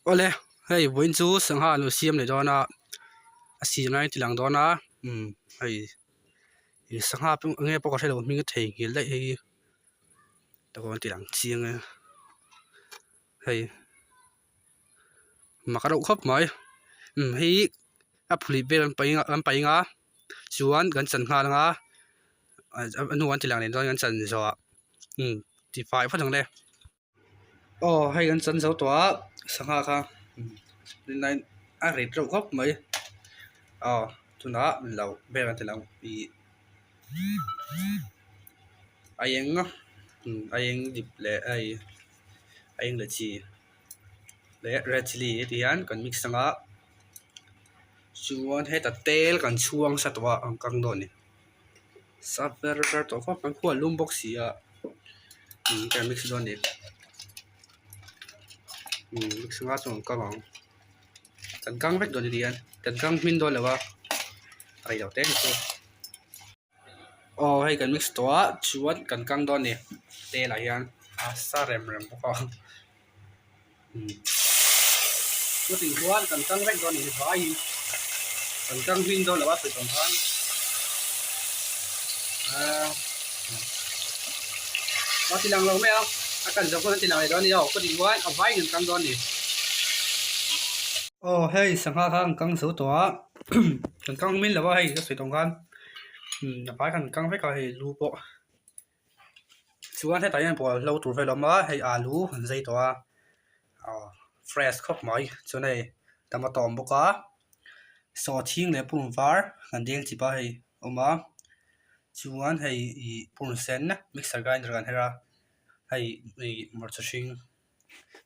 Ole hei voin chu sangha lo siam le dona a siam nai tilang dona hei i sangha pu nge po ka thelo mi nge thei ngil dai hei ta kon tilang chiang hei makaro khop mai hei a phuli be an pai nga chuan kan chan nga langa anu an tilang le don kan chan zo ti fai pha thang le hei kan chan zo to sangha kha nên a rệt rau gốc mấy tụi nó mình lâu béกันthì lâu bị ai anh á ai anh dịp lệ ai anh là chi lệ red chili thì anh còn mix sang á chuan hết ta tel còn chuang sát vào ang căng đồn này sắp về rồi tổ pháp bằng khuôn lum box gì cái mix đồn này mix sang á chuang căng cần căng vách đồn thì anh cần căng min đồn là ba ai đầu tết thì hay cần mix to chuan cần căng đòn nè tê lại hiền sa rem rem bốc có tình huống cần căng vách đòn này phải cần căng pin đòn là bắt phải tổng thân có thì làm lâu mấy không cần giống con thì làm này đó đi đâu có tình huống ở vai cần căng đòn nè hay sang ha khang căng số to cần căng min là bao hay cái phải tổng thân là phải cần căng vách cái lu bộ chuan he tai an pawh lo tur veloma hei alu an zei to fresh khop mai chu nei tama tom boka so thing le pum var kan ding chi pa hei oma chuan hei I pum sen na mixer grinder kan hera hei I mor chu hring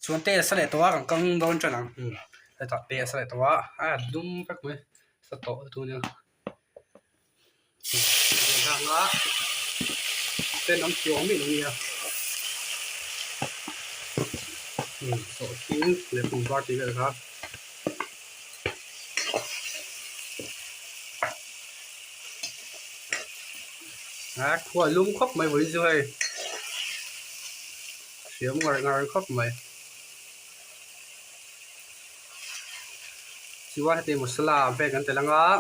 chuan te sa le to kan kang don chanang he ta te sa le to dum kak me sa to tu nia nga tên ông chiều mình luôn nha sổ chính để cùng qua tí được không khua lum khóc mày với rồi xiêm ngồi ngồi khóc mày chỉ qua thì một số là về gần tới lăng á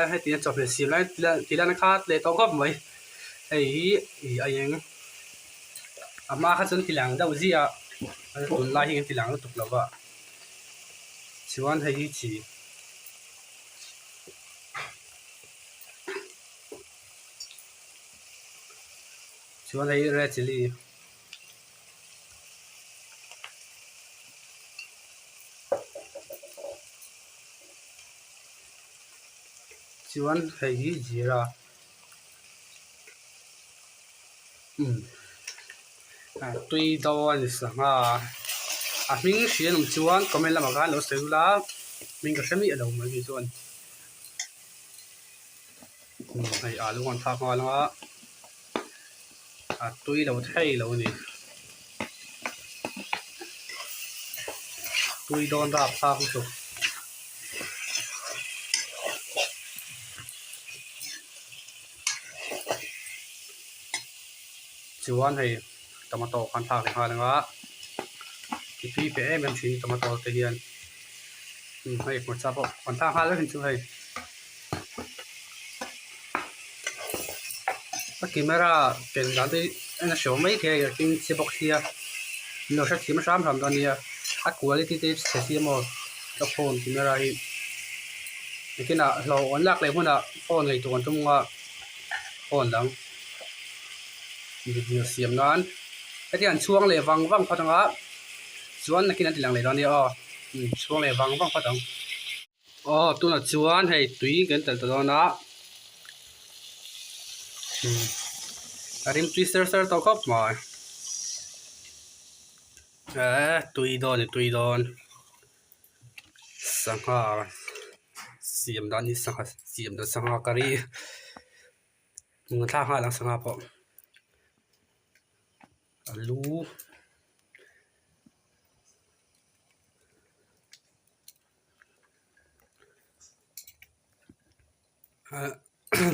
hay tiền chụp về xiêm lại thì là nó khác để tao khóc mày ấy anh mà khách dân thì làng đâu gì tuần lai hiện thì làng nó tục là vậy chỉ quan hay chỉ quan hay ra chỉ li chỉ quan hay gì ra tuy đâu anh sang mình xuyên một chuan comment làm cái lỗ sấy lá mình có xem gì ở đâu mà cái chuan này alu còn thang hoa lắm tuy đâu thay đâu nè tuy đòn đạp thang không chuan hay tomato kan thang thì hoa lắm thì tuy bé em chỉ tomato thì hiền hay một sao bộ còn thang hoa rất hình chung hay cái cameraเป็นการที่อันนั้น小美ที่กินเสียบกเสียเราใช้ทีมสามทำตอนนี้quality ที่เสียหมดแล้วโฟน camera ที่กินเราอันแรกเลยพวกน่ะโฟนเลยตัวตรงว่าโฟนหลังเสียมนั้นไอ้ที่อันช่วงเลยวังพอจังอ่ะช่วงนักกินอันที่หลังเลยตอนนี้ช่วงเลยวังพอจังตัวน่ะช่วงให้ตุยกันแต่ตอนนั้นrim twister tao khóc mà tùy đòn sang ha xiêm đan đi sang ha xiêm đan sang ha kari người ta ha lang sang ha po alu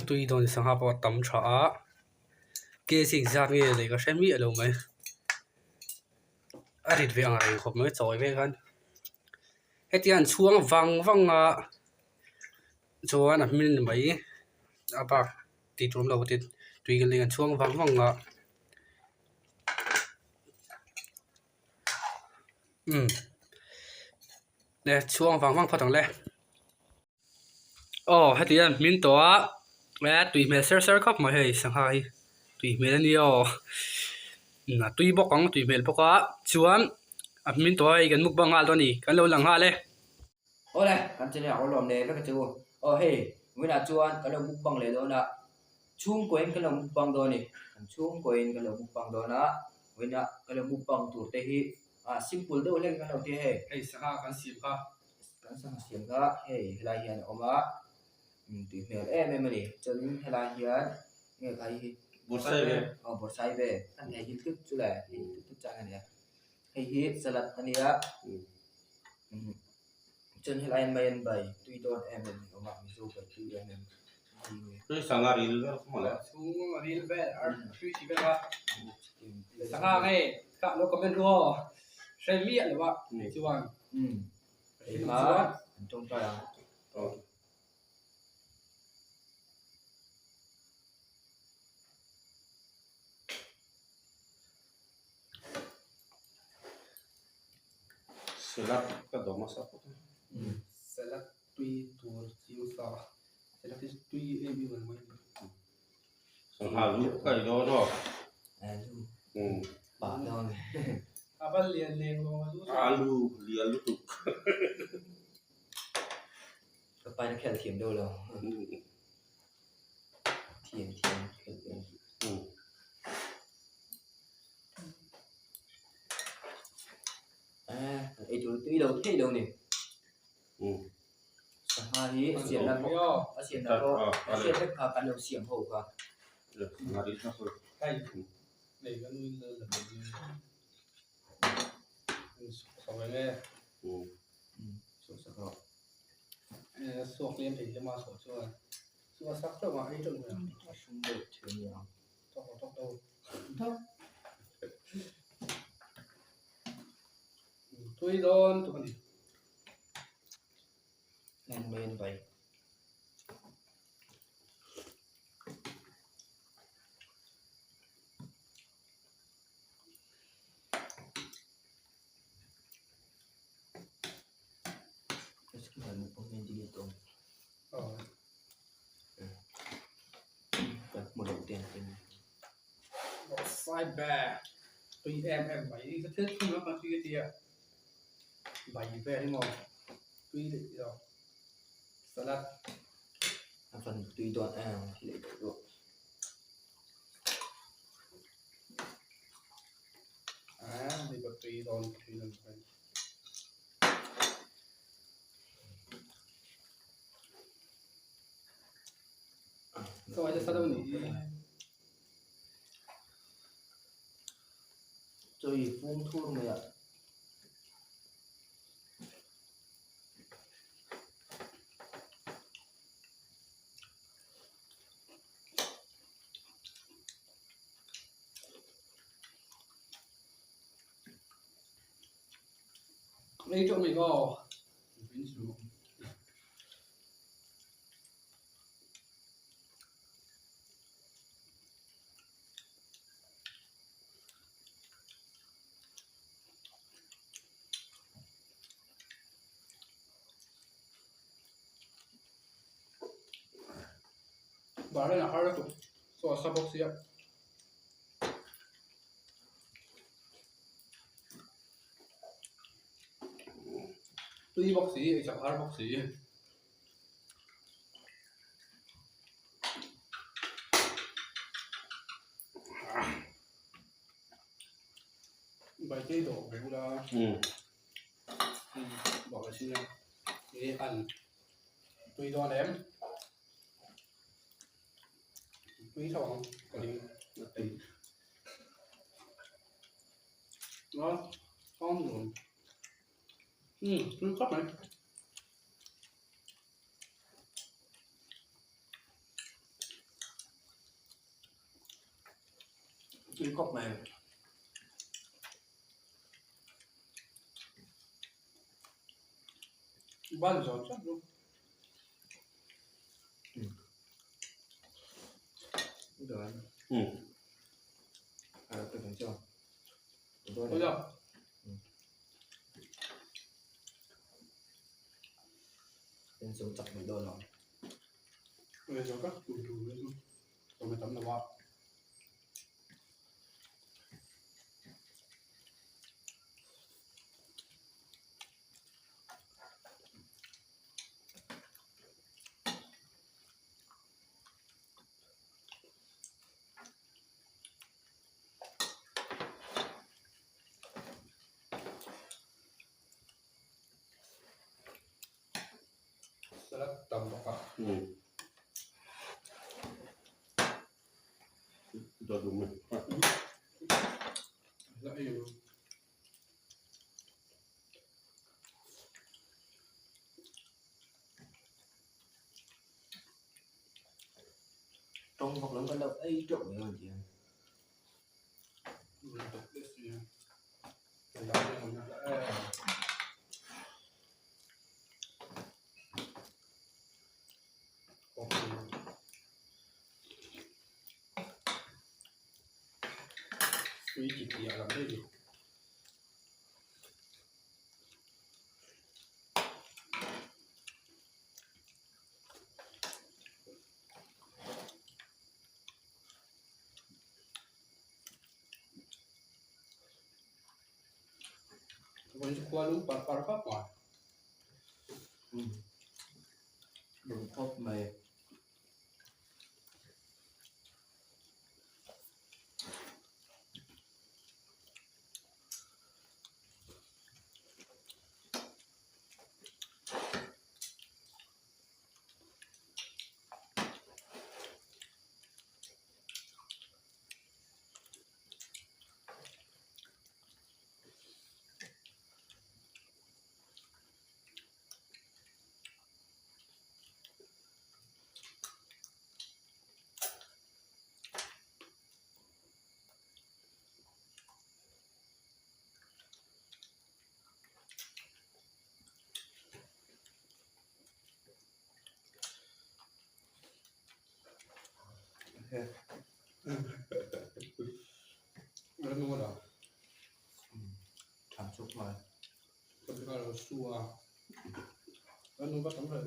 tùy đòn sang ha po tắm trà cái gì ra nghe này có xem mía đâu mày thịt về ngày hộp mới chọi về gần hết tiền chuông văng văng cho anh mình mấy bạc thì trộm đầu thì tùy cái liền chuông văng văng nè chuông văng văng phát thằng lẹ hết tiền mình to nè tùy mẹ sơ khóc mà hay sang hai tùy mẹ nhiều na tùy bóc con tùy mẹ bóc á chuan mình to cái mục băng al to nè cái lâu lằng ha lẹ ô này cảm chân nào lòm nè các cái chú hey mới là chuan cái lồng băng lệ đó nè chung quên cái lồng băng đó nè chung quên cái lồng băng đó nè với nè cái lồng băng tủ tê hi simple đâu lên cái đầu tiên hey sang ha kan sim ha kan sang sim ka hey lại hiện oma tùy mẹ em này chân lại hiện nghe cái bột sai về anh này hình thức chú là hình thức trang này hay hit salad anh ấy chân lại main bay tùy đòn em mình oma ví dụ cái tùy em mình tôi sang ngày đi nữa không phải xuống mà đi về ở tùy chỉ về ba sang ha này các nó comment luôn xem miệng được ba chú anh mà trong tay à salad cái đó mà sao salad tùy tua chiếu sao salad tùy em như vậy mới sang hà lũ cái đó đó bà thôi apa liền luôn alu liền lũ tục cái bài nó khéo thiểm đâu rồi thiểm ấy chú tùy đâu thế đâu nè hai hí xiên là bộ xiên là bộ xiên tất cả các đầu xiên hậu cả sang đi sao đây để cái nuôi là sau này nghe số sắc rồi suộc lên thì mà sổ chưa sắc đâu mà ấy trông rồi xung đột chưa nhiều tóc đâu tôi đón tụi mình nên bên vậy cái này một con bên đi tôm một đầu tiên thì sai bè tùy em bảy rất thích không nó mà tùy cái tia bảy về hay ngồi tùy rồi salad phần tùy đoạn thì để được thì có tùy đoạn tùy lần phải sao ai sao đâu nhỉ chơi phun thua mày ạ lấy chỗ mình có bảo đây là hai cái so sắp bóc xí tuy bóc xí chẳng hai bóc xí bài chế đổ vũ là bỏ vào xí để ăn tuy đo đếm tuy sao không có đi tí ngon ngon rồi cứ cắt này cái cốc này Ban gió chắc luôn. Được anh. Ừ. Tôi thấy chưa? Tôi Thấy chưa? Lên xuống chặt mấy đôi rồi. Bây giờ các tủ lên luôn. Rồi mới tắm là bao. Rất tầm bọc ạ. Ừ. Rồi đúng rồi. Rất yêu. Trong hoặc lớn cái lớp ấy trộn với hơn chị em. Rồi tập biết gì. Rồi đó thì mình đã quý chỉ làm cái gì. Vẫn qua lúc para pháp mà. Đừng khóc mày. Nó mua đó. Cảm xúc mày. Còn cái là xua. Nó mua bắt tấm rồi.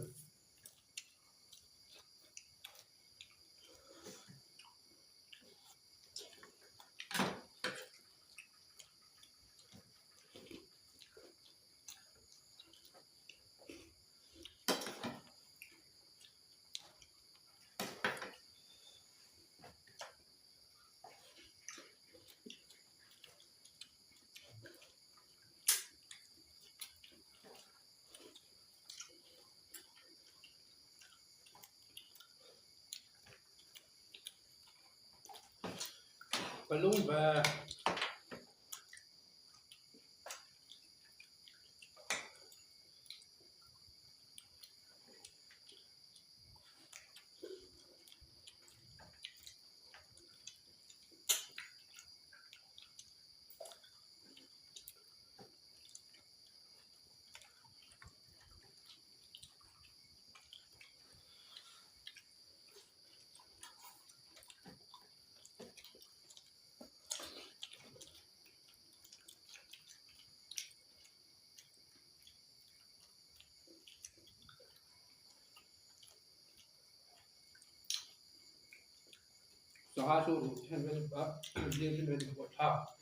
Phải luôn về. So hai số hen bên đó, riêng bên của thảo.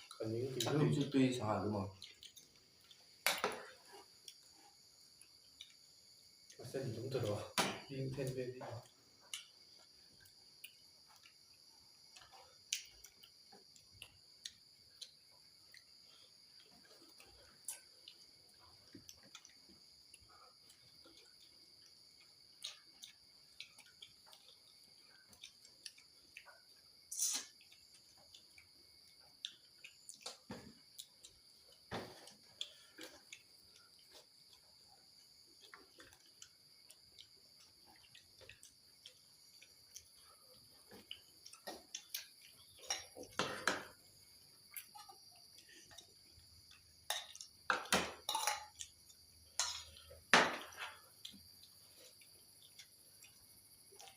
Còn những cái Chắc thứ chút tuy sao hả đúng không? mà sẽ đúng từ đó. Riêng thêm bên đi.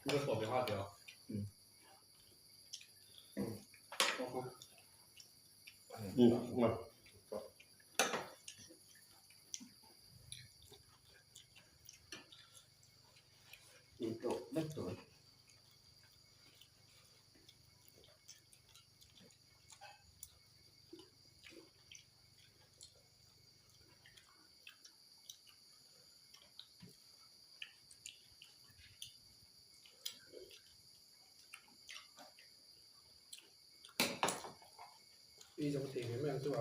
这个手别画掉。มา อีกตัวเล็กตัว一种体面是吧？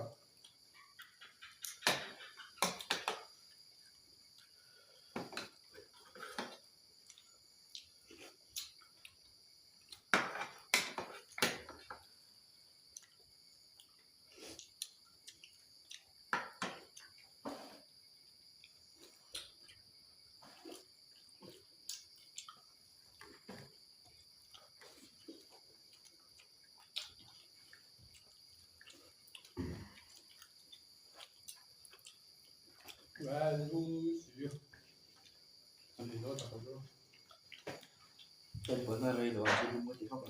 来，你洗，你多找着。 เป็นผลอะไรหรือว่าที่มุติเข้าไป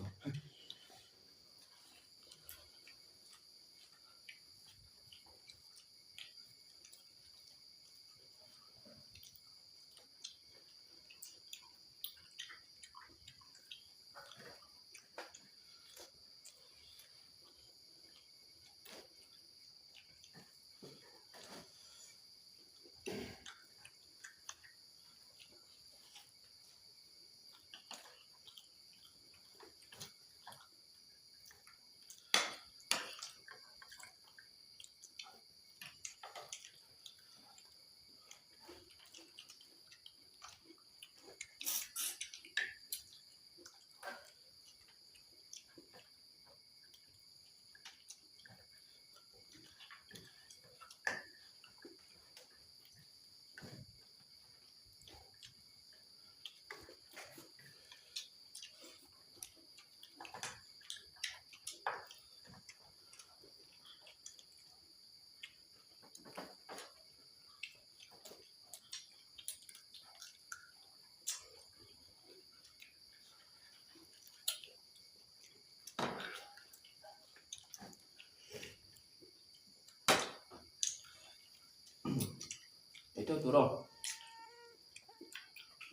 Itu turun.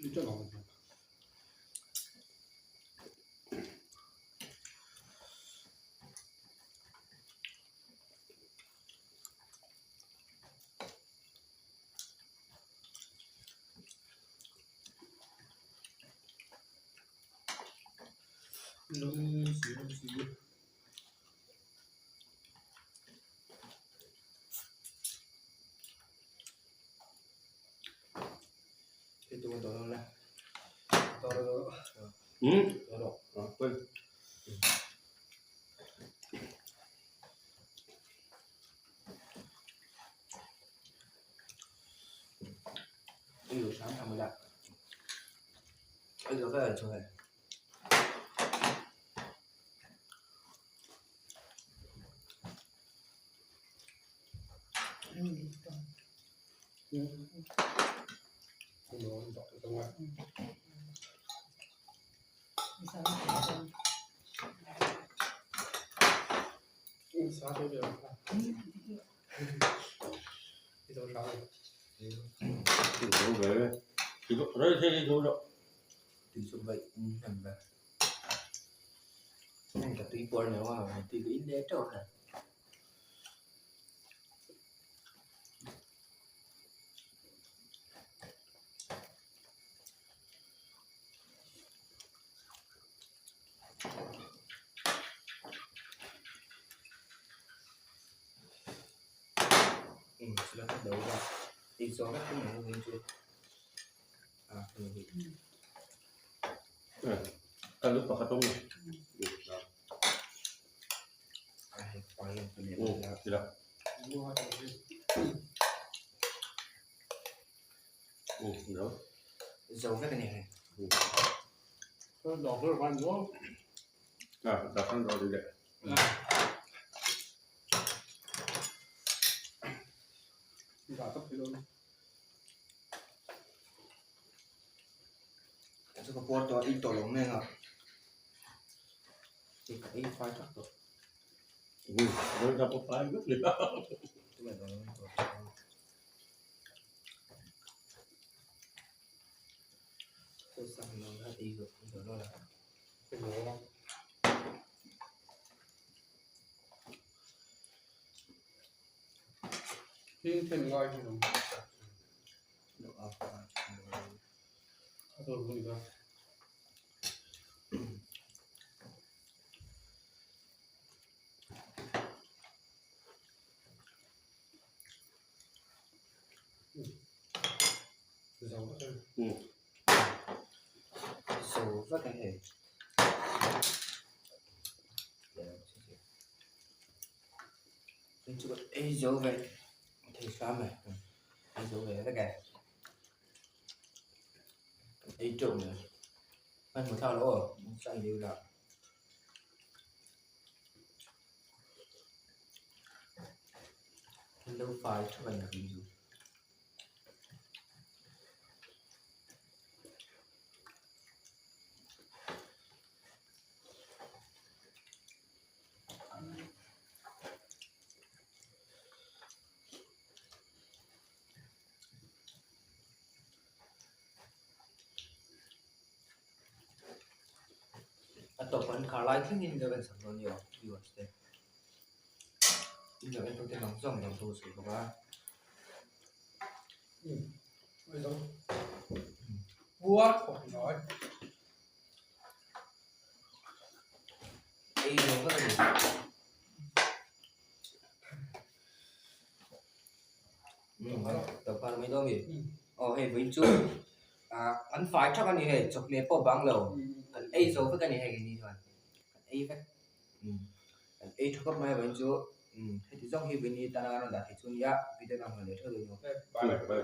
Itu apa? Lu. Itu turun lah. Taruh. Turun. Apa? Itu sáng thằng mới đặt. Bây giờ cái chỗ này. Không có dọn ra ngoài. Sao thế được? Đi đâu sao? Đâu về. Thì có đấy thế đi đâu đâu. Thì số vậy nằm về. Này cả tí bò nữa mà tí cái in đế trộn này. Sudah tahu dah. Isolat tu mana muncul? Ini. Kan lupa katongnya. Payah punya. Oh, tidak. Oh, enggak. Dầu cái này. Đỏ cái quan nữa. Đặt con rồi đi đấy. Đặt tóc thì luôn. Số Singapore to ít tổ lồng này hả thì cái ít phai chắc rồi Rồi gặp một phải rất là tức là nó tôi sang nó đã đi rồi nó là cái lỗ Thiên thiên gọi thì đúng. độ ập Rồi vui rồi. số rất cái hệ mình chụp ấy dấu về thì sao mày ấy dấu về tất cả ấy trộn nữa anh một thao lỗ sang điều là đâu phải cho mình là ví dụ atau kan kalai kan ini dengan sebenarnya juga sih ini kan tuh langsung yang tuh sih bapak Buat không nói. ấy nó rất là tập vào mấy đôi mình hệ với chú anh phải chắc anh hệ chụp nếp bỏ băng lầu anh ấy dấu với cái này hệ cái gì rồi ấy phải anh ấy chụp mấy với chú hệ thì giống như bên này ta nó đã thấy chú nhá video nào mà để thôi rồi Bye bye.